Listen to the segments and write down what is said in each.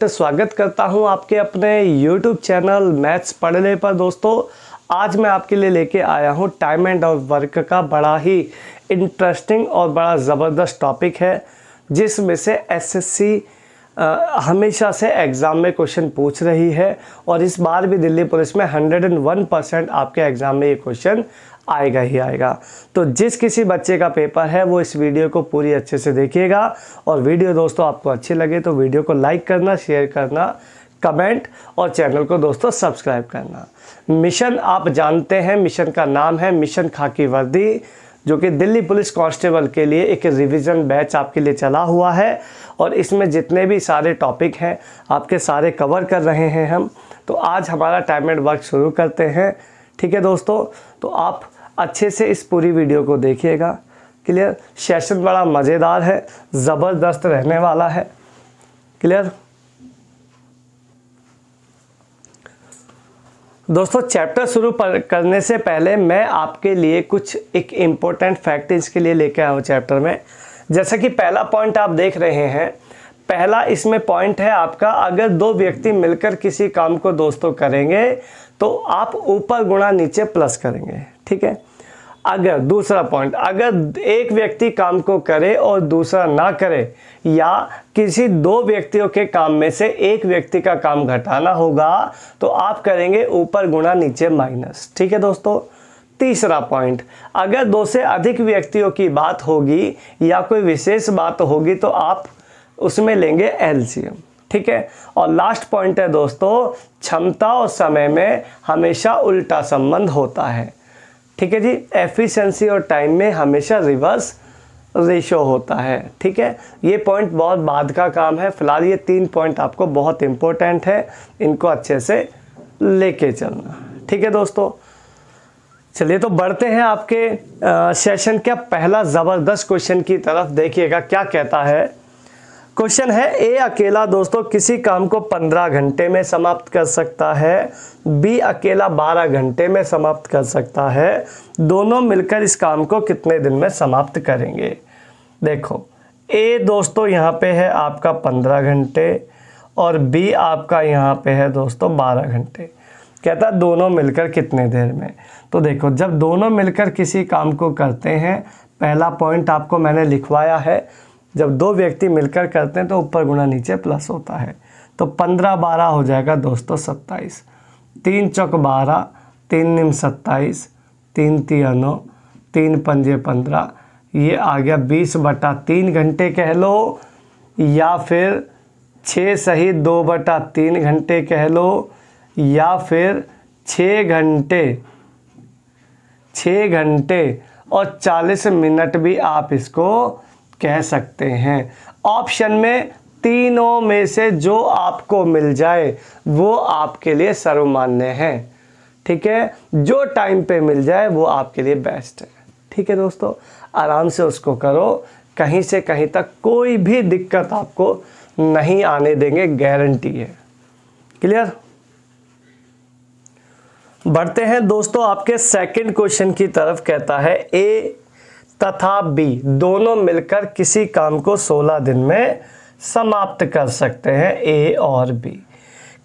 तो स्वागत करता हूं आपके अपने YouTube चैनल मैथ्स पढ़ने पर। दोस्तों, आज मैं आपके लिए लेके आया हूं टाइम एंड वर्क का बड़ा ही इंटरेस्टिंग और बड़ा ज़बरदस्त टॉपिक है, जिसमें से एसएससी हमेशा से एग्ज़ाम में क्वेश्चन पूछ रही है और इस बार भी दिल्ली पुलिस में 101% आपके एग्ज़ाम में ये क्वेश्चन आएगा ही आएगा। तो जिस किसी बच्चे का पेपर है वो इस वीडियो को पूरी अच्छे से देखिएगा और वीडियो दोस्तों आपको अच्छी लगे तो वीडियो को लाइक करना, शेयर करना, कमेंट और चैनल को दोस्तों सब्सक्राइब करना। मिशन आप जानते हैं, मिशन का नाम है मिशन खाकी वर्दी, जो कि दिल्ली पुलिस कांस्टेबल के लिए एक रिवीजन बैच आपके लिए चला हुआ है और इसमें जितने भी सारे टॉपिक हैं आपके सारे कवर कर रहे हैं हम। तो आज हमारा टाइम एंड वर्क शुरू करते हैं। ठीक है दोस्तों, तो आप अच्छे से इस पूरी वीडियो को देखिएगा। क्लियर? सेशन बड़ा मज़ेदार है, ज़बरदस्त रहने वाला है। क्लियर दोस्तों? चैप्टर शुरू करने से पहले मैं आपके लिए कुछ एक इम्पोर्टेंट फैक्ट इसके लिए लेके आया हूँ चैप्टर में। जैसा कि पहला पॉइंट आप देख रहे हैं, पहला इसमें पॉइंट है आपका, अगर दो व्यक्ति मिलकर किसी काम को दोस्तों करेंगे तो आप ऊपर गुणा नीचे प्लस करेंगे। ठीक है? अगर दूसरा पॉइंट, अगर एक व्यक्ति काम को करे और दूसरा ना करे, या किसी दो व्यक्तियों के काम में से एक व्यक्ति का काम घटाना होगा तो आप करेंगे ऊपर गुणा नीचे माइनस। ठीक है दोस्तों? तीसरा पॉइंट, अगर दो से अधिक व्यक्तियों की बात होगी या कोई विशेष बात होगी तो आप उसमें लेंगे एलसीएम। ठीक है? और लास्ट पॉइंट है दोस्तों, क्षमता और समय में हमेशा उल्टा संबंध होता है। ठीक है जी? एफिशिएंसी और टाइम में हमेशा रिवर्स रेशो होता है। ठीक है? ये पॉइंट बहुत बाद का काम है, फिलहाल ये 3 पॉइंट आपको बहुत इंपॉर्टेंट है, इनको अच्छे से लेके चलना। ठीक है दोस्तों? चलिए तो बढ़ते हैं आपके सेशन का पहला ज़बरदस्त क्वेश्चन की तरफ। देखिएगा क्या कहता है। क्वेश्चन है, ए अकेला दोस्तों किसी काम को 15 घंटे में समाप्त कर सकता है, बी अकेला 12 घंटे में समाप्त कर सकता है, दोनों मिलकर इस काम को कितने दिन में समाप्त करेंगे। देखो, ए दोस्तों यहाँ पे है आपका 15 घंटे और बी आपका यहाँ पे है दोस्तों 12 घंटे। कहता है दोनों मिलकर कितने देर में। तो देखो, जब दोनों मिलकर किसी काम को करते हैं, पहला पॉइंट आपको मैंने लिखवाया है, जब दो व्यक्ति मिलकर करते हैं तो ऊपर गुणा नीचे प्लस होता है। तो 15 12 हो जाएगा दोस्तों 27, 3 चौक 12, 3 निम 27, 3 तिया 9, 3 पंजे 15, ये आ गया 20/3 घंटे कह लो, या फिर 6 सही 2/3 घंटे कह लो, या फिर 6 घंटे और 40 मिनट भी आप इसको कह सकते हैं। ऑप्शन में तीनों में से जो आपको मिल जाए वो आपके लिए सर्वमान्य है। ठीक है? जो टाइम पे मिल जाए वो आपके लिए बेस्ट है। ठीक है दोस्तों? आराम से उसको करो, कहीं से कहीं तक कोई भी दिक्कत आपको नहीं आने देंगे, गारंटी है। क्लियर? बढ़ते हैं दोस्तों आपके सेकंड क्वेश्चन की तरफ। कहता है, ए तथा बी दोनों मिलकर किसी काम को 16 दिन में समाप्त कर सकते हैं, ए और बी।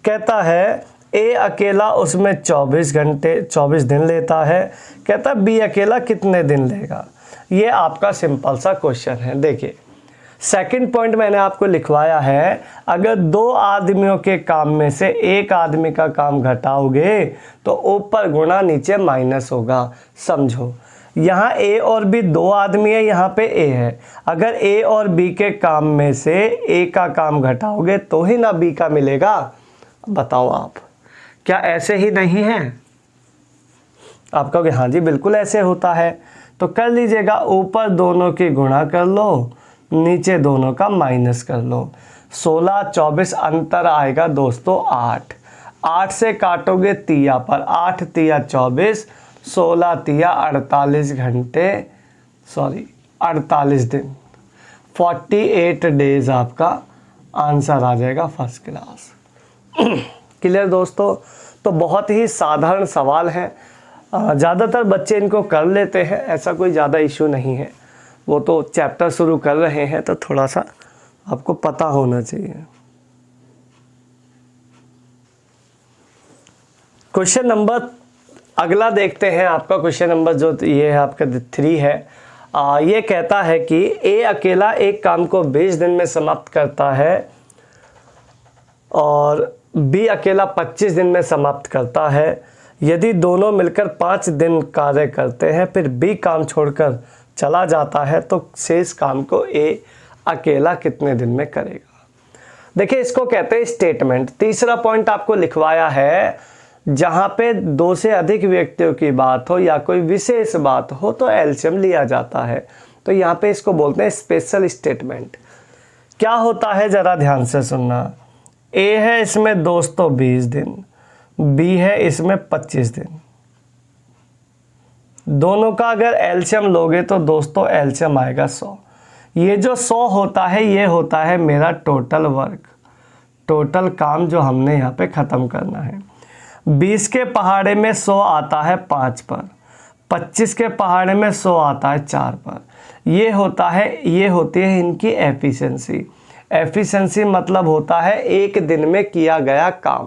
कहता है ए अकेला उसमें 24 दिन लेता है। कहता है बी अकेला कितने दिन लेगा। ये आपका सिंपल सा क्वेश्चन है। देखिए, सेकंड पॉइंट मैंने आपको लिखवाया है, अगर दो आदमियों के काम में से एक आदमी का काम घटाओगे तो ऊपर गुणा नीचे माइनस होगा। समझो, यहाँ ए और बी दो आदमी है, यहाँ पे ए है। अगर ए और बी के काम में से ए का काम घटाओगे तो ही ना बी का मिलेगा। बताओ आप, क्या ऐसे ही नहीं है? आप कहोगे हाँ जी बिल्कुल ऐसे होता है। तो कर लीजिएगा, ऊपर दोनों की गुणा कर लो, नीचे दोनों का माइनस कर लो। 16 24 अंतर आएगा दोस्तों 8। 8 से काटोगे तिया पर, 8 तिया 24, 16 तिया 48 घंटे, 48 दिन, 48 डेज आपका आंसर आ जाएगा फर्स्ट क्लास। क्लियर दोस्तों? तो बहुत ही साधारण सवाल है, ज़्यादातर बच्चे इनको कर लेते हैं, ऐसा कोई ज़्यादा इशू नहीं है। वो तो चैप्टर शुरू कर रहे हैं तो थोड़ा सा आपको पता होना चाहिए। क्वेश्चन नंबर अगला देखते हैं। आपका क्वेश्चन नंबर जो ये है आपका 3 है। ये कहता है कि ए अकेला एक काम को 20 दिन में समाप्त करता है और बी अकेला 25 दिन में समाप्त करता है। यदि दोनों मिलकर 5 दिन कार्य करते हैं फिर बी काम छोड़कर चला जाता है तो शेष काम को ए अकेला कितने दिन में करेगा। देखिए इसको कहते हैं स्टेटमेंट। तीसरा पॉइंट आपको लिखवाया है, जहां पे 2 से अधिक व्यक्तियों की बात हो या कोई विशेष बात हो तो एलसीएम लिया जाता है। तो यहाँ पे इसको बोलते हैं स्पेशल स्टेटमेंट। क्या होता है जरा ध्यान से सुनना। ए है इसमें दोस्तों 20 दिन, बी है इसमें 25 दिन। दोनों का अगर एलसीएम लोगे तो दोस्तों एलसीएम आएगा 100। ये जो 100 होता है ये होता है मेरा टोटल वर्क, टोटल काम जो हमने यहाँ पे ख़त्म करना है। 20 के पहाड़े में 100 आता है 5 पर, 25 के पहाड़े में 100 आता है 4 पर। ये होती है इनकी एफिशिएंसी। एफिशिएंसी मतलब होता है एक दिन में किया गया काम।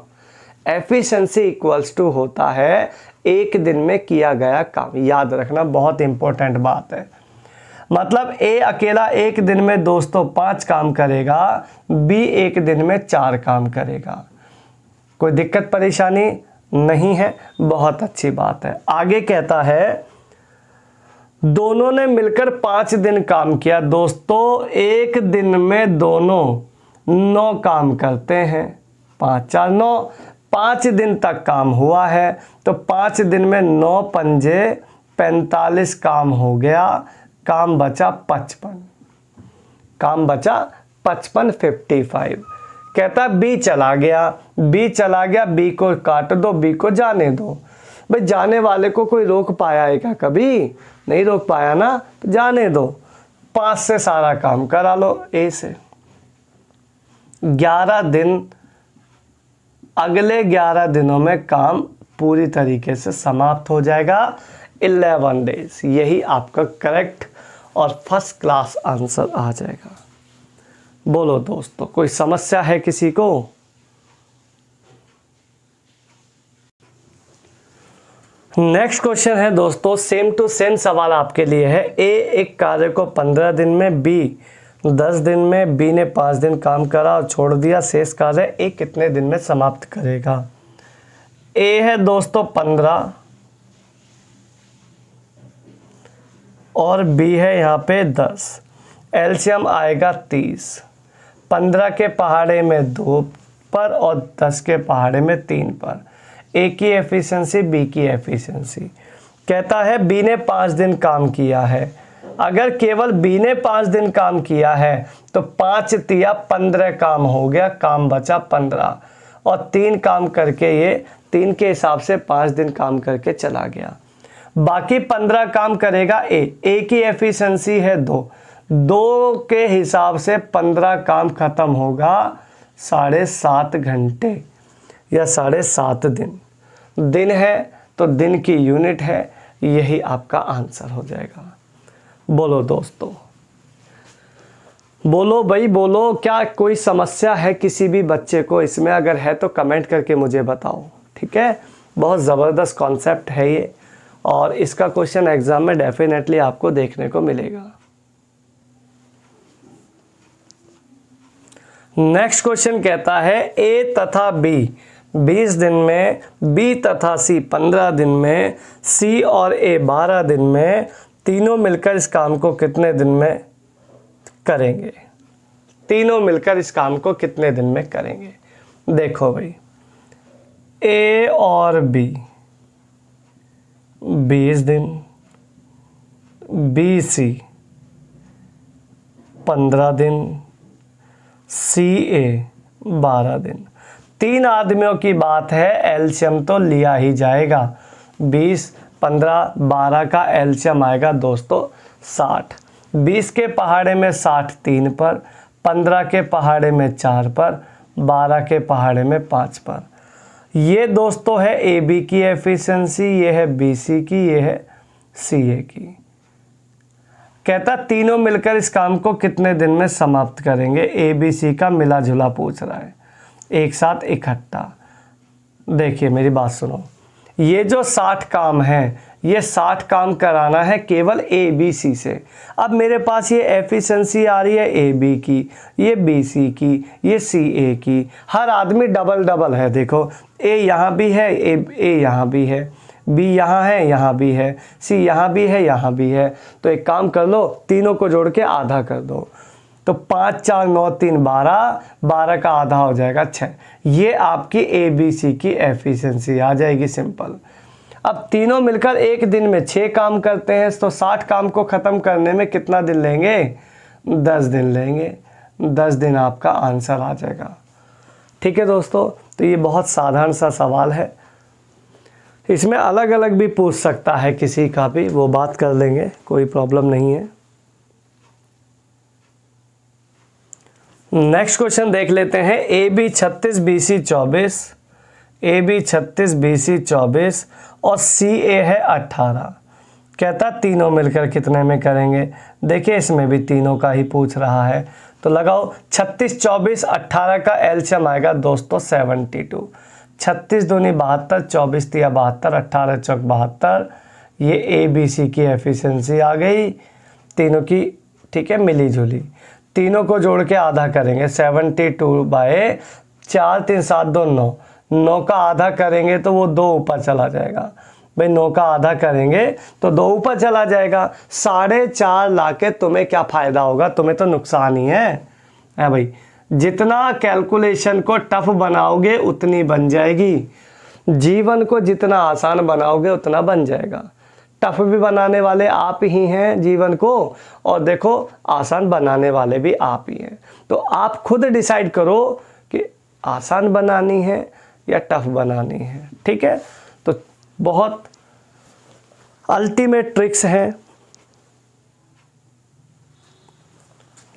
एफिशिएंसी इक्वल्स टू होता है एक दिन में किया गया काम। याद रखना, बहुत इंपॉर्टेंट बात है। मतलब ए अकेला एक दिन में दोस्तों 5 काम करेगा, बी एक दिन में 4 काम करेगा। कोई दिक्कत परेशानी नहीं है, बहुत अच्छी बात है। आगे कहता है दोनों ने मिलकर 5 दिन काम किया। दोस्तों एक दिन में दोनों 9 काम करते हैं, 5 4 9, 5 दिन तक काम हुआ है तो 5 दिन में 9 पंजे 45 काम हो गया। काम बचा 55, काम बचा 55 55। कहता बी चला गया, बी को काट दो, बी को जाने दो। भाई जाने वाले को कोई रोक पाया है क्या? कभी नहीं रोक पाया ना, तो जाने दो। 5 से सारा काम करा लो ए से। 11 दिन, अगले 11 दिनों में काम पूरी तरीके से समाप्त हो जाएगा। 11 डेज, यही आपका करेक्ट और फर्स्ट क्लास आंसर आ जाएगा। बोलो दोस्तों, कोई समस्या है किसी को? नेक्स्ट क्वेश्चन है दोस्तों, सेम टू सेम सवाल आपके लिए है। ए एक कार्य को 15 दिन में, बी 10 दिन में, बी ने 5 दिन काम करा और छोड़ दिया। शेष कार्य ए कितने दिन में समाप्त करेगा? ए है दोस्तों 15 और बी है यहाँ पे 10। एलसीएम आएगा 30। 15 के पहाड़े में 2 पर और 10 के पहाड़े में 3 पर। ए की एफिशिएंसी, बी की एफिशिएंसी। कहता है बी ने 5 दिन काम किया है। अगर केवल बी ने 5 दिन काम किया है तो 5 तिया 15 काम हो गया, काम बचा 15 और 3 काम करके ये 3 के हिसाब से 5 दिन काम करके चला गया। बाकी 15 काम करेगा ए की एफिशिएंसी है 2 के हिसाब से 15 काम खत्म होगा 7.5 घंटे या 7.5 दिन। दिन है तो दिन की यूनिट है, यही आपका आंसर हो जाएगा। बोलो दोस्तों, बोलो भाई बोलो, क्या कोई समस्या है किसी भी बच्चे को इसमें? अगर है तो कमेंट करके मुझे बताओ, ठीक है। बहुत ज़बरदस्त कॉन्सेप्ट है ये और इसका क्वेश्चन एग्जाम में डेफिनेटली आपको देखने को मिलेगा। नेक्स्ट क्वेश्चन कहता है ए तथा बी 20 दिन में, बी तथा सी 15 दिन में, सी और ए 12 दिन में, तीनों मिलकर इस काम को कितने दिन में करेंगे? तीनों मिलकर इस काम को कितने दिन में करेंगे? देखो भाई, ए और बी 20 दिन, बी सी 15 दिन, सी ए 12 दिन। 3 आदमियों की बात है, एलसीएम तो लिया ही जाएगा। 20 15 12 का एलसीएम आएगा दोस्तों 60। 20 के पहाड़े में 60 3 पर, 15 के पहाड़े में 4 पर, 12 के पहाड़े में 5 पर। ये दोस्तों है ए बी की एफिशिएंसी, ये है बी सी की, ये है सी ए की। कहता तीनों मिलकर इस काम को कितने दिन में समाप्त करेंगे? ए बी सी का मिला जुला पूछ रहा है, एक साथ इकट्ठा। देखिए मेरी बात सुनो, ये जो 60 काम हैं, ये 60 काम कराना है केवल ए बी सी से। अब मेरे पास ये एफिशिएंसी आ रही है ए बी की, ये बी सी की, ये सी ए की। हर आदमी डबल डबल है। देखो ए यहाँ भी है, ए यहाँ भी है, बी यहाँ है, यहाँ भी है, सी यहाँ भी है, यहाँ भी है। तो एक काम कर लो, तीनों को जोड़ के आधा कर दो। तो 5 4 9 3 12, 12 का आधा हो जाएगा 6। ये आपकी ए बी सी की एफिशिएंसी आ जाएगी सिंपल। अब तीनों मिलकर एक दिन में 6 काम करते हैं, तो 60 काम को ख़त्म करने में कितना दिन लेंगे? 10 दिन लेंगे। 10 दिन आपका आंसर आ जाएगा। ठीक है दोस्तों, तो ये बहुत साधारण सा सवाल है। इसमें अलग अलग भी पूछ सकता है किसी का भी, वो बात कर लेंगे, कोई प्रॉब्लम नहीं है। नेक्स्ट क्वेश्चन देख लेते हैं। A B 36 B C 24, A B 36 B C 24 और सी ए है 18। कहता तीनों मिलकर कितने में करेंगे? देखिए इसमें भी तीनों का ही पूछ रहा है, तो लगाओ 36 24 18 का एलसीएम आएगा दोस्तों 72। 36 दूनी 72, 24 तिया 72, 18 चौक 72। ये ए बी सी की एफिशिएंसी आ गई तीनों की। ठीक है, मिली जुली। तीनों को जोड़ के आधा करेंगे 72/4 3 7 2 9। 9 का आधा करेंगे तो वो 2 ऊपर चला जाएगा। भाई 9 का आधा करेंगे तो 2 ऊपर चला जाएगा। 4.5 लाके तुम्हें क्या फ़ायदा होगा? तुम्हें तो नुकसान ही है भाई। जितना कैलकुलेशन को टफ बनाओगे उतनी बन जाएगी। जीवन को जितना आसान बनाओगे उतना बन जाएगा। टफ भी बनाने वाले आप ही हैं जीवन को, और देखो आसान बनाने वाले भी आप ही हैं। तो आप खुद डिसाइड करो कि आसान बनानी है या टफ बनानी है। ठीक है, तो बहुत अल्टीमेट ट्रिक्स हैं।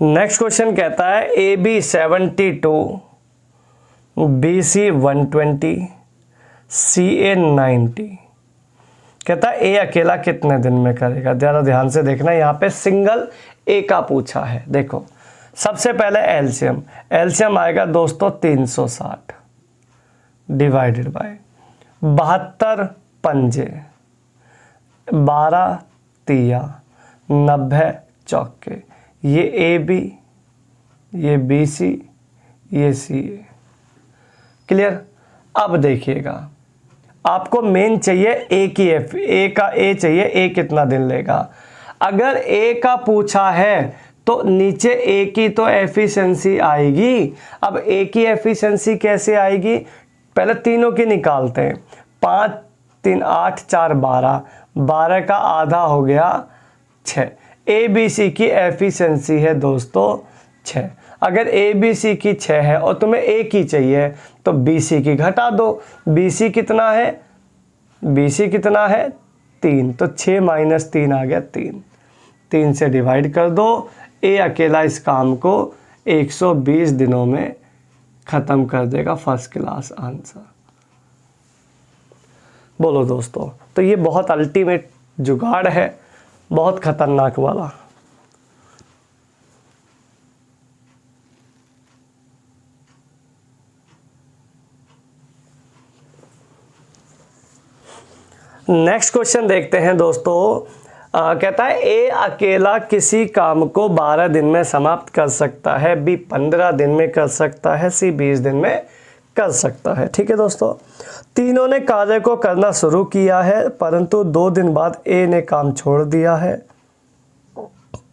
नेक्स्ट क्वेश्चन कहता है ए बी 72, बी सी 120, सी ए 90। कहता है ए अकेला कितने दिन में करेगा? ज़रा ध्यान से देखना, यहाँ पे सिंगल ए का पूछा है। देखो सबसे पहले एलसीएम, एलसीएम आएगा दोस्तों 360 डिवाइडेड बाय 72 पंजे, 12 तिया, 90 चौके। ये ए बी, ये बी सी, ये सी ए। क्लियर? अब देखिएगा, आपको मेन चाहिए ए की एफ, ए का ए चाहिए, ए कितना दिन लेगा। अगर ए का पूछा है तो नीचे ए की तो एफिशिएंसी आएगी। अब ए की एफिशिएंसी कैसे आएगी? पहले तीनों की निकालते हैं। 5 3 8 4 12, 12 का आधा हो गया 6। ए बी सी की एफिशिएंसी है दोस्तों 6। अगर ए बी सी की 6 है और तुम्हें ए की चाहिए तो बी सी की घटा दो। बी सी कितना है? बी सी कितना है? 3। तो 6 - 3 आ गया 3। 3 से डिवाइड कर दो। ए अकेला इस काम को 120 दिनों में ख़त्म कर देगा। First class answer. बोलो दोस्तों, तो ये बहुत अल्टीमेट जुगाड़ है, बहुत खतरनाक वाला। नेक्स्ट क्वेश्चन देखते हैं दोस्तों। कहता है ए अकेला किसी काम को 12 दिन में समाप्त कर सकता है, बी 15 दिन में कर सकता है, सी 20 दिन में कर सकता है। ठीक है दोस्तों, तीनों ने कार्य को करना शुरू किया है, परंतु 2 दिन बाद ए ने काम छोड़ दिया है।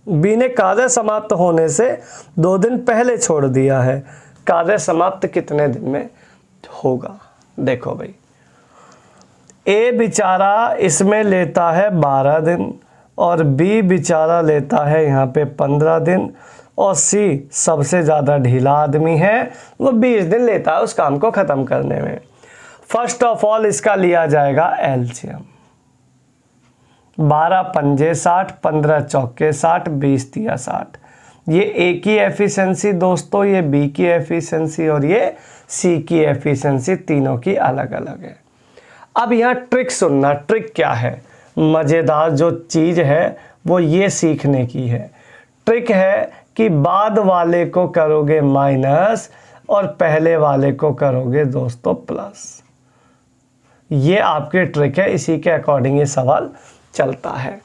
बी ने कार्य समाप्त होने से 2 दिन पहले छोड़ दिया है। कार्य समाप्त कितने दिन में होगा? देखो भाई, ए बेचारा इसमें लेता है 12 दिन और बी बेचारा लेता है यहाँ पे 15 दिन, और सी सबसे ज़्यादा ढीला आदमी है, वो 20 दिन लेता है उस काम को ख़त्म करने में। फर्स्ट ऑफ ऑल इसका लिया जाएगा एलसीएम। 12 पंजे 60, 15 चौके 60, 20 तिया 60। ये ए की एफिशिएंसी दोस्तों, ये बी की एफिशिएंसी और ये सी की एफिशिएंसी, तीनों की अलग अलग है। अब यहाँ ट्रिक सुनना। ट्रिक क्या है? मज़ेदार जो चीज़ है वो ये सीखने की है। ट्रिक है कि बाद वाले को करोगे माइनस और पहले वाले को करोगे दोस्तों प्लस। ये आपकी ट्रिक है, इसी के अकॉर्डिंग ये सवाल चलता है।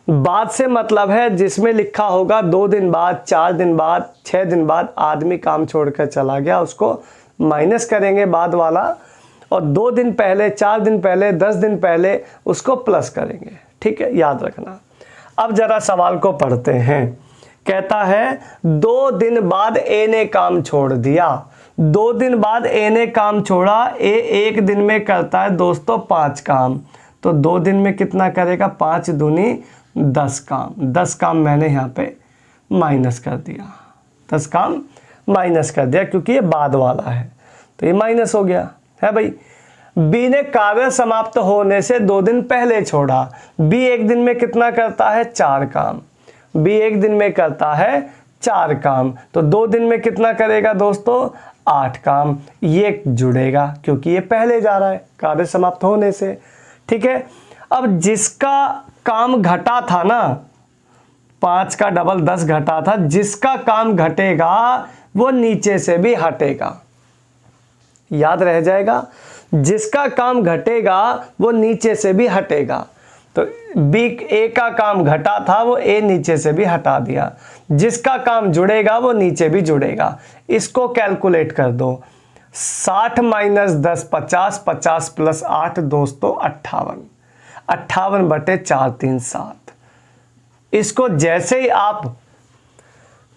बाद से मतलब है जिसमें लिखा होगा 2 दिन बाद, 4 दिन बाद, 6 दिन बाद आदमी काम छोड़कर चला गया, उसको माइनस करेंगे बाद वाला, और 2 दिन पहले, 4 दिन पहले, 10 दिन पहले उसको प्लस करेंगे। ठीक है, याद रखना। अब जरा सवाल को पढ़ते हैं। कहता है 2 दिन बाद ए ने काम छोड़ दिया। 2 दिन बाद ए ने काम छोड़ा। ए 1 दिन में करता है दोस्तों 5 काम, तो 2 दिन में कितना करेगा? 5 दूनी 10 काम। 10 काम मैंने यहाँ पे माइनस कर दिया, 10 काम माइनस कर दिया क्योंकि ये बाद वाला है, तो ये माइनस हो गया है भाई। बी ने कार्य समाप्त होने से 2 दिन पहले छोड़ा। बी 1 दिन में कितना करता है? 4 काम। बी 1 दिन में करता है 4 काम, तो 2 दिन में कितना करेगा दोस्तों? 8 काम। ये जुड़ेगा क्योंकि ये पहले जा रहा है कार्य समाप्त होने से। ठीक है, अब जिसका काम घटा था ना, 5 का डबल 10 घटा था, जिसका काम घटेगा वो नीचे से भी हटेगा। याद रह जाएगा, जिसका काम घटेगा वो नीचे से भी हटेगा। तो बी ए का काम घटा था, वो ए नीचे से भी हटा दिया। जिसका काम जुड़ेगा वो नीचे भी जुड़ेगा। इसको कैलकुलेट कर दो। 60 माइनस 10 50, 50 प्लस 8 दोस्तों 58, 58 बटे 4 3 7। इसको जैसे ही आप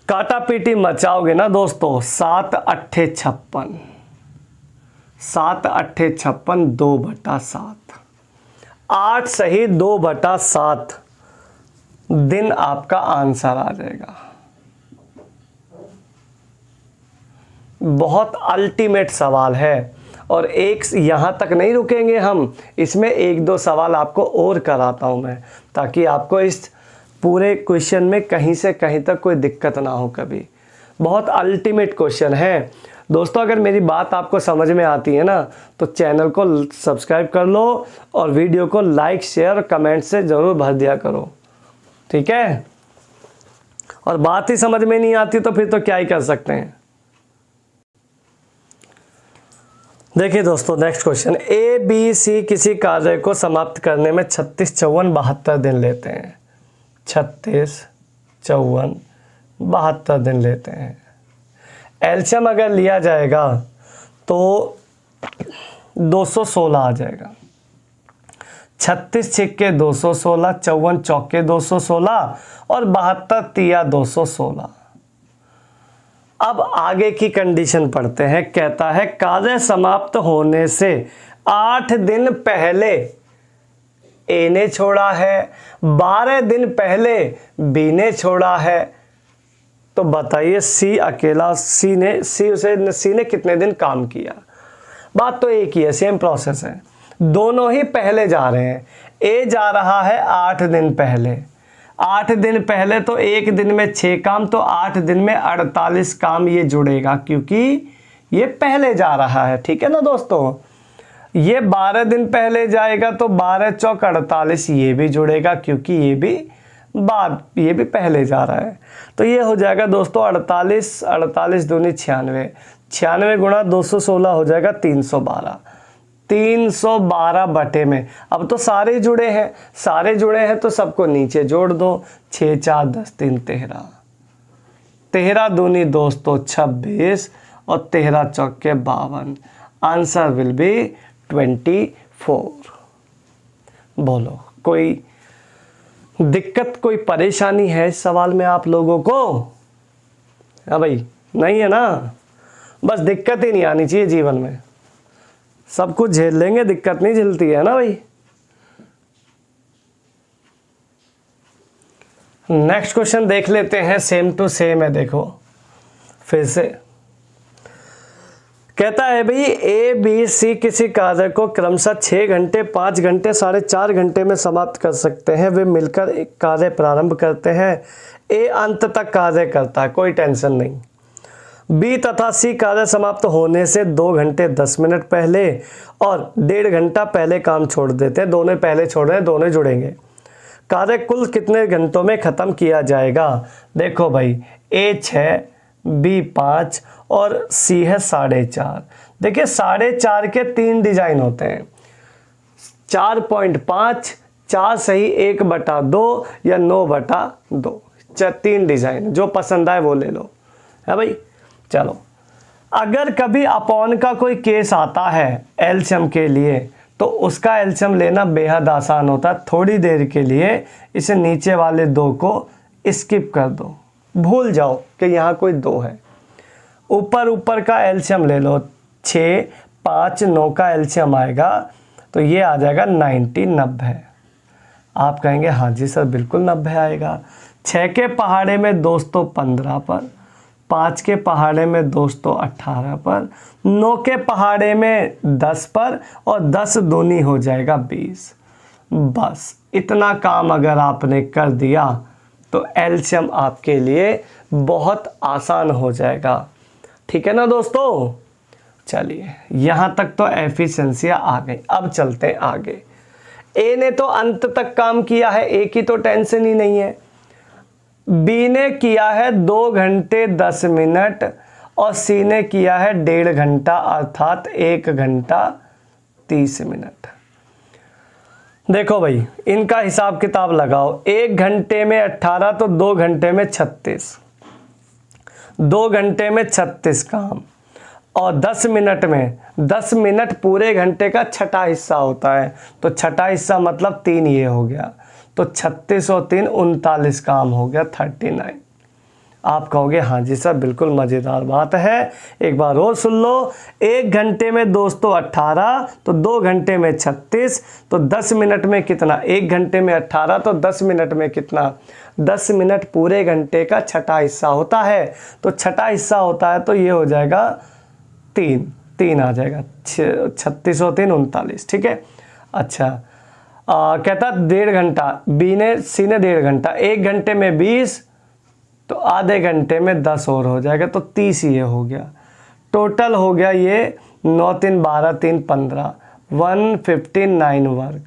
काटा पीटी मचाओगे ना दोस्तों, 7 8 56, 7 8 56, 2 बटा 7, 8 सही 2 बटा 7 दिन आपका आंसर आ जाएगा। बहुत अल्टीमेट सवाल है, और एक यहाँ तक नहीं रुकेंगे हम, इसमें 1-2 सवाल आपको और कराता हूँ मैं, ताकि आपको इस पूरे क्वेश्चन में कहीं से कहीं तक कोई दिक्कत ना हो कभी। बहुत अल्टीमेट क्वेश्चन है दोस्तों। अगर मेरी बात आपको समझ में आती है ना, तो चैनल को सब्सक्राइब कर लो और वीडियो को लाइक शेयर कमेंट से ज़रूर भर दिया करो, ठीक है। और बात ही समझ में नहीं आती तो फिर तो क्या ही कर सकते हैं। देखिए दोस्तों, next question, A B C किसी कार्य को समाप्त करने में 36 54 72 दिन लेते हैं। 36 54 72 दिन लेते हैं। एलसीएम अगर लिया जाएगा तो 216 आ जाएगा। 36 छिक्के 216, 54 चौके 216 और 72 तिया 216। अब आगे की कंडीशन पढ़ते हैं। कहता है कार्य समाप्त होने से 8 दिन पहले ए ने छोड़ा है, 12 दिन पहले बी ने छोड़ा है। तो बताइए सी अकेला, सी ने कितने दिन काम किया? बात तो एक ही है, सेम प्रोसेस है, दोनों ही पहले जा रहे हैं। ए जा रहा है 8 दिन पहले, 8 दिन पहले तो 1 दिन में 6 काम, तो 8 दिन में 48 काम ये जुड़ेगा क्योंकि ये पहले जा रहा है, ठीक है ना दोस्तों। ये 12 दिन पहले जाएगा तो 12 चौक 48 ये भी जुड़ेगा क्योंकि ये भी पहले जा रहा है। तो ये हो जाएगा दोस्तों 48, 48 दूनी 96, 96 गुणा 216 हो जाएगा 312, 312 बटे में। अब तो सारे जुड़े हैं तो सबको नीचे जोड़ दो। 6 4 10 3 13, 13 दूनी दोस्तों 26 और 13 चौके 52। Answer will be 24। बोलो कोई दिक्कत, कोई परेशानी है इस सवाल में आप लोगों को? हाँ भाई, नहीं है ना? बस दिक्कत ही नहीं आनी चाहिए जीवन में, सब कुछ झेल लेंगे, दिक्कत नहीं झेलती है ना भाई। नेक्स्ट क्वेश्चन देख लेते हैं, सेम टू सेम है। देखो फिर से कहता है भाई ए बी सी किसी कार्य को क्रमशः 6 घंटे 5 घंटे 4.5 घंटे में समाप्त कर सकते हैं। वे मिलकर एक कार्य प्रारंभ करते हैं। ए अंत तक कार्य करता है, कोई टेंशन नहीं। बी तथा सी कार्य समाप्त होने से 2 घंटे 10 मिनट पहले और 1.5 घंटा पहले काम छोड़ देते हैं। दोनों पहले छोड़ रहे हैं, दोनों जुड़ेंगे। कार्य कुल कितने घंटों में ख़त्म किया जाएगा? देखो भाई, ए 6 बी 5 और सी है 4.5। देखिए 4.5 के 3 डिजाइन होते हैं। 4.5, 4 सही 1/2 या 9/2। 3 डिज़ाइन, जो पसंद आए वो ले लो, है भाई। चलो, अगर कभी अपॉन का कोई केस आता है एलसीएम के लिए, तो उसका एलसीएम लेना बेहद आसान होता है। थोड़ी देर के लिए इसे नीचे वाले 2 को स्किप कर दो, भूल जाओ कि यहाँ कोई 2 है। ऊपर का एलसीएम ले लो, 6, 5, 9 का एलसीएम आएगा तो ये आ जाएगा 90। आप कहेंगे हाँ जी सर बिल्कुल 90 आएगा। 6 के पहाड़े में दोस्तों 15 पर, 5 के पहाड़े में दोस्तों 18 पर, 9 के पहाड़े में 10 पर, और 10 दूनी हो जाएगा 20। बस इतना काम अगर आपने कर दिया तो एलसीएम आपके लिए बहुत आसान हो जाएगा। ठीक है ना दोस्तों। चलिए, यहाँ तक तो एफिशिएंसियाँ आ गई। अब चलते हैं आगे। ए ने तो अंत तक काम किया है, ए की तो टेंशन ही नहीं है। बी ने किया है 2 घंटे 10 मिनट और सी ने किया है 1.5 घंटा, अर्थात 1 घंटा 30 मिनट। देखो भाई, इनका हिसाब किताब लगाओ। 1 घंटे में 18 तो 2 घंटे में 36, 2 घंटे में 36 काम, और 10 मिनट में 10 मिनट पूरे घंटे का छठा हिस्सा होता है, तो छठा हिस्सा मतलब 3 ये हो गया, तो 36 और 3 39 काम हो गया 39। आप कहोगे हाँ जी सर बिल्कुल मज़ेदार बात है। एक बार और सुन लो। 1 घंटे में दोस्तों 18 तो 2 घंटे में 36, तो 10 मिनट में कितना? 1 घंटे में 18 तो 10 मिनट में कितना? 10 मिनट पूरे घंटे का छठा हिस्सा होता है, तो छठा हिस्सा होता है तो ये हो जाएगा 3 आ जाएगा। 36 और 3 39। ठीक है। अच्छा, कहता 1.5 घंटा, सी ने 1.5 घंटा, 1 घंटे में 20 तो आधे घंटे में 10 और हो जाएगा, तो 30 ये हो गया। टोटल हो गया ये 9 3 12 3 15, 159 वर्ग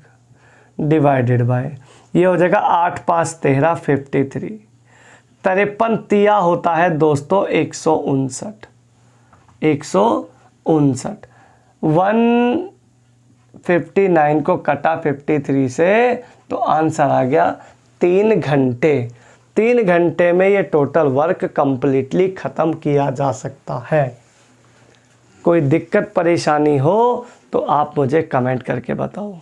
डिवाइडेड बाय ये हो जाएगा 8 5 13 53। 53 तिया होता है दोस्तों 159। 159 को कटा 53 से तो आंसर आ गया 3 घंटे। 3 घंटे में ये टोटल वर्क कंप्लीटली ख़त्म किया जा सकता है। कोई दिक्कत परेशानी हो तो आप मुझे कमेंट करके बताओ।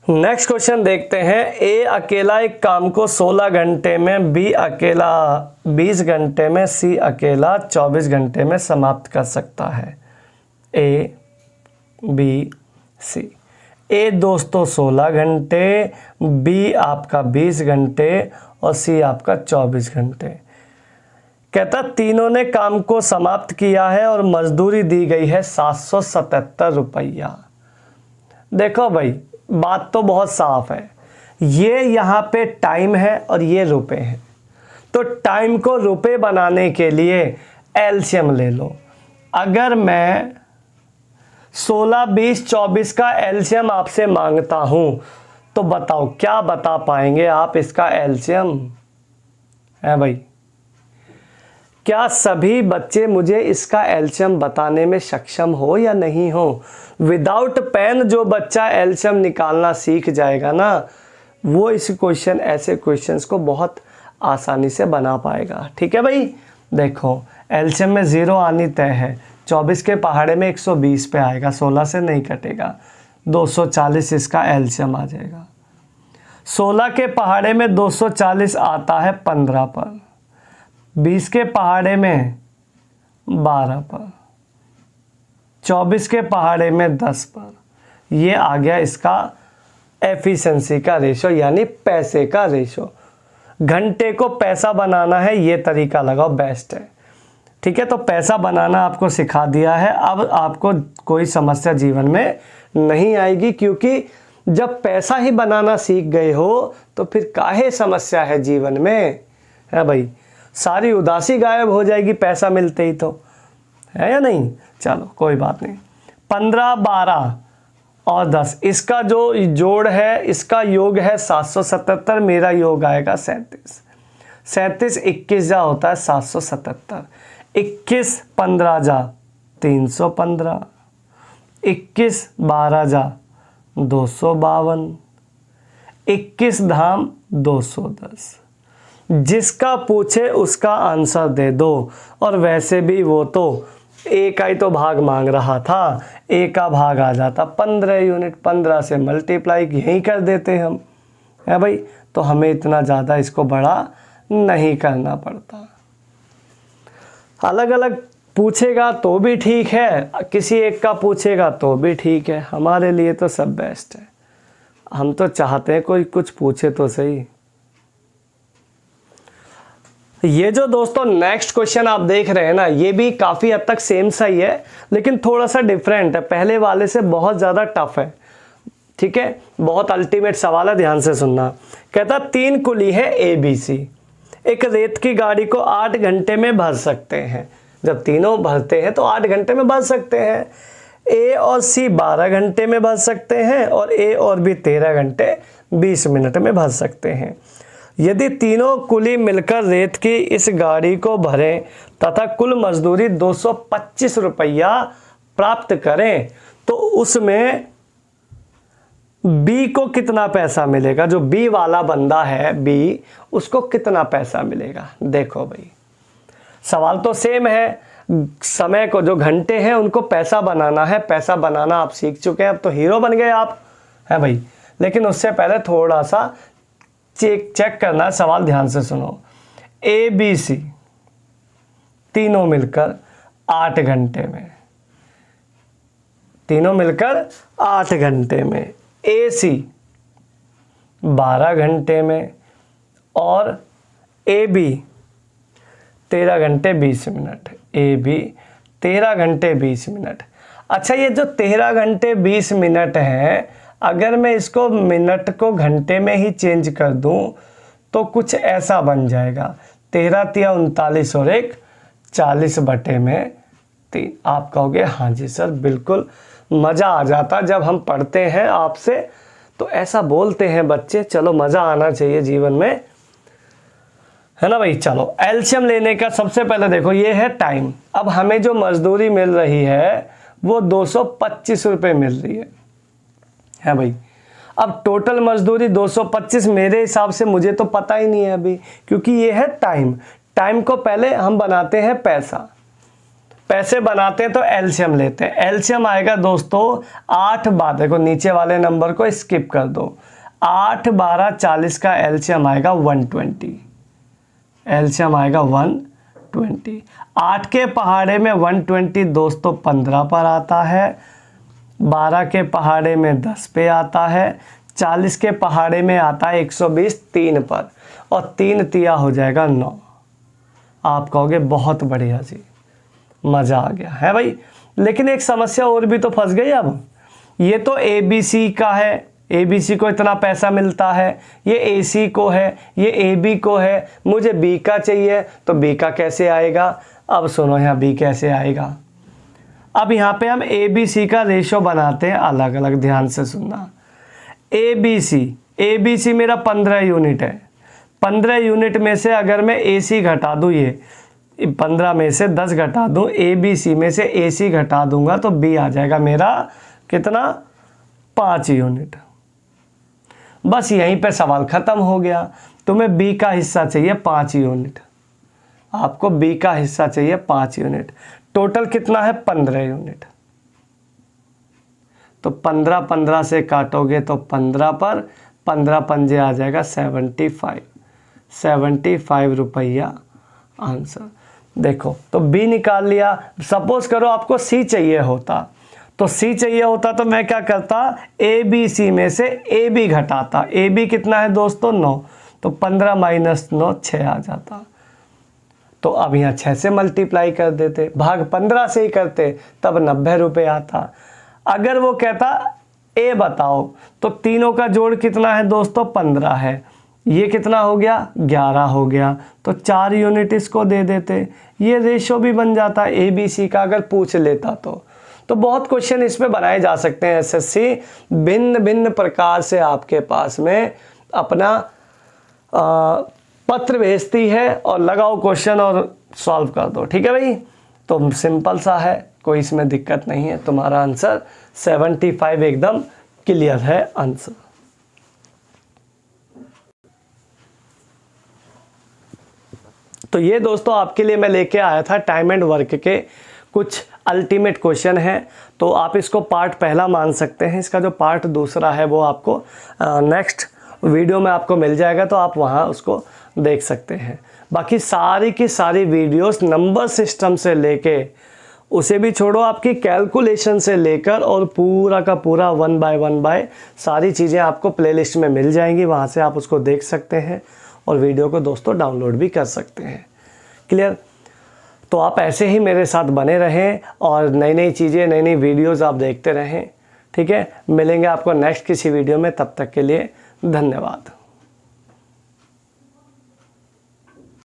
नेक्स्ट क्वेश्चन देखते हैं। ए अकेला एक काम को 16 घंटे में, बी अकेला 20 घंटे में, सी अकेला 24 घंटे में समाप्त कर सकता है। ए, बी, सी। ए दोस्तों 16 घंटे, बी आपका 20 घंटे और सी आपका 24 घंटे। कहता तीनों ने काम को समाप्त किया है और मजदूरी दी गई है 777 रुपया। देखो भाई, बात तो बहुत साफ है। ये यहाँ पे टाइम है और ये रुपए हैं, तो टाइम को रुपए बनाने के लिए एलसीएम ले लो। अगर मैं 16, 20, 24 का एलसीएम आपसे मांगता हूँ तो बताओ क्या बता पाएंगे आप इसका एलसीएम? है भाई, क्या सभी बच्चे मुझे इसका एलसीएम बताने में सक्षम हो या नहीं हो? विदाउट पेन जो बच्चा एलसीएम निकालना सीख जाएगा ना, वो इस क्वेश्चन, ऐसे क्वेश्चंस को बहुत आसानी से बना पाएगा। ठीक है भाई। देखो, एलसीएम में 0 आनी तय है। 24 के पहाड़े में 120 पे आएगा, 16 से नहीं कटेगा, 240 इसका एलसीएम आ जाएगा। 16 के पहाड़े में 240 आता है 15 पर, 20 के पहाड़े में 12 पर, 24 के पहाड़े में 10 पर। ये आ गया इसका एफिशिएंसी का रेशो, यानी पैसे का रेशो। घंटे को पैसा बनाना है, ये तरीका लगाओ, बेस्ट है। ठीक है, तो पैसा बनाना आपको सिखा दिया है। अब आपको कोई समस्या जीवन में नहीं आएगी, क्योंकि जब पैसा ही बनाना सीख गए हो तो फिर काहे समस्या है जीवन में? है भाई, सारी उदासी गायब हो जाएगी पैसा मिलते ही, तो है या नहीं? चलो कोई बात नहीं। 15, 12 और 10, इसका जो जोड़ है, इसका योग है 777, मेरा योग आएगा 37। 37 21 जा होता है 777। 21 15 जा 315, 21 12 जा 252, 21 धाम 210। जिसका पूछे उसका आंसर दे दो। और वैसे भी वो तो ए का ही तो भाग मांग रहा था, ए का भाग आ जाता 15 यूनिट, 15 से मल्टीप्लाई यही कर देते हम, है भाई। तो हमें इतना ज़्यादा इसको बड़ा नहीं करना पड़ता। अलग अलग पूछेगा तो भी ठीक है, किसी एक का पूछेगा तो भी ठीक है, हमारे लिए तो सब बेस्ट है। हम तो चाहते हैं कोई कुछ पूछे तो सही। ये जो दोस्तों नेक्स्ट क्वेश्चन आप देख रहे हैं ना, ये भी काफ़ी हद तक सेम सा ही है, लेकिन थोड़ा सा डिफरेंट है, पहले वाले से बहुत ज़्यादा टफ है। ठीक है, बहुत अल्टीमेट सवाल है, ध्यान से सुनना। कहता 3 कुली है ABC, एक रेत की गाड़ी को 8 घंटे में भर सकते हैं। जब तीनों भरते हैं तो 8 घंटे में भर सकते हैं। A और C 12 घंटे में भर सकते हैं और A और B 13 घंटे 20 मिनट में भर सकते हैं। यदि तीनों कुली मिलकर रेत की इस गाड़ी को भरें तथा कुल मजदूरी 225 रुपया प्राप्त करें तो उसमें बी को कितना पैसा मिलेगा। जो बी वाला बंदा है बी, उसको कितना पैसा मिलेगा। देखो भाई, सवाल तो सेम है, समय को जो घंटे हैं उनको पैसा बनाना है। पैसा बनाना आप सीख चुके हैं, अब तो हीरो बन गए आप, है भाई। लेकिन उससे पहले थोड़ा सा चेक करना है। सवाल ध्यान से सुनो। ABC तीनों मिलकर 8 घंटे में, तीनों मिलकर 8 घंटे में, AC 12 घंटे में और AB 13 घंटे 20 मिनट। AB 13 घंटे 20 मिनट। अच्छा, ये जो 13 घंटे 20 मिनट है, अगर मैं इसको मिनट को घंटे में ही चेंज कर दूं तो कुछ ऐसा बन जाएगा, 13 तिया 39 और 1 40 बटे में 3। आप कहोगे हाँ जी सर, बिल्कुल मज़ा आ जाता जब हम पढ़ते हैं आपसे, तो ऐसा बोलते हैं बच्चे। चलो, मज़ा आना चाहिए जीवन में, है ना भाई। चलो, एलसीएम लेने का सबसे पहले देखो, ये है टाइम। अब हमें जो मजदूरी मिल रही है वो 225 रुपये मिल रही है भाई। अब टोटल मजदूरी 225 मेरे हिसाब से, मुझे तो पता ही नहीं है अभी, क्योंकि ये है टाइम। टाइम को पहले हम बनाते हैं पैसा, पैसे बनाते हैं तो एलसीएम लेते हैं। एलसीएम आएगा दोस्तों 8 12, देखो नीचे वाले नंबर को स्किप कर दो, 8 12 40 का एलसीएम आएगा 120। एलसीएम आएगा 120। 8 के पहाड़े में 120 दोस्तों 15 पर आता है, 12 के पहाड़े में 10 पे आता है, 40 के पहाड़े में आता है 120 3 पर, और 3 तिया हो जाएगा 9। आप कहोगे बहुत बढ़िया जी, मज़ा आ गया, है भाई। लेकिन एक समस्या और भी तो फंस गई। अब ये तो ABC का है, ABC को इतना पैसा मिलता है, ये AC को है, ये AB को है, मुझे B का चाहिए, तो B का कैसे आएगा। अब सुनो यहाँ B कैसे आएगा। अब यहाँ पे हम ABC का रेशो बनाते हैं अलग अलग, ध्यान से सुनना। ABC मेरा 15 यूनिट है। 15 यूनिट में से अगर मैं AC घटा दूँ, ये 15 में से 10 घटा दूँ, ABC में से AC घटा दूंगा तो B आ जाएगा मेरा कितना, 5 यूनिट। बस यहीं पे सवाल ख़त्म हो गया। तुम्हें B का हिस्सा चाहिए 5 यूनिट, आपको B का हिस्सा चाहिए 5 यूनिट। टोटल कितना है, 15 यूनिट। तो 15 15 से काटोगे तो 15 पर 15 पंजे आ जाएगा 75 रुपया आंसर। देखो, तो B निकाल लिया। सपोज करो आपको C चाहिए होता, तो C चाहिए होता तो मैं क्या करता, ABC में से AB घटाता। AB कितना है दोस्तों, 9, तो 15 माइनस 9 6 आ जाता। तो अब यहाँ 6 से मल्टीप्लाई कर देते, भाग 15 से ही करते, तब 90 रुपये आता। अगर वो कहता A बताओ, तो तीनों का जोड़ कितना है दोस्तों, 15 है। ये कितना हो गया, 11 हो गया, तो 4 यूनिट इसको दे देते। ये रेशो भी बन जाता ABC का, अगर पूछ लेता तो बहुत क्वेश्चन इसमें बनाए जा सकते हैं। SSC भिन्न भिन्न प्रकार से आपके पास में अपना पत्र भेजती है, और लगाओ क्वेश्चन और सॉल्व कर दो। ठीक है भाई, तो सिंपल सा है, कोई इसमें दिक्कत नहीं है। तुम्हारा आंसर 75 एकदम क्लियर है आंसर। तो ये दोस्तों आपके लिए मैं लेके आया था टाइम एंड वर्क के कुछ अल्टीमेट क्वेश्चन हैं। तो आप इसको पार्ट पहला मान सकते हैं। इसका जो पार्ट दूसरा है वो आपको नेक्स्ट वीडियो में आपको मिल जाएगा, तो आप वहाँ उसको देख सकते हैं। बाकी सारी की सारी वीडियोस नंबर सिस्टम से लेके, उसे भी छोड़ो, आपकी कैलकुलेशन से लेकर और पूरा का पूरा 1 बाय सारी चीज़ें आपको प्लेलिस्ट में मिल जाएंगी। वहाँ से आप उसको देख सकते हैं और वीडियो को दोस्तों डाउनलोड भी कर सकते हैं। क्लियर? तो आप ऐसे ही मेरे साथ बने रहें और नई नई चीज़ें, नई नई वीडियोज़ आप देखते रहें। ठीक है, मिलेंगे आपको नेक्स्ट किसी वीडियो में, तब तक के लिए धन्यवाद।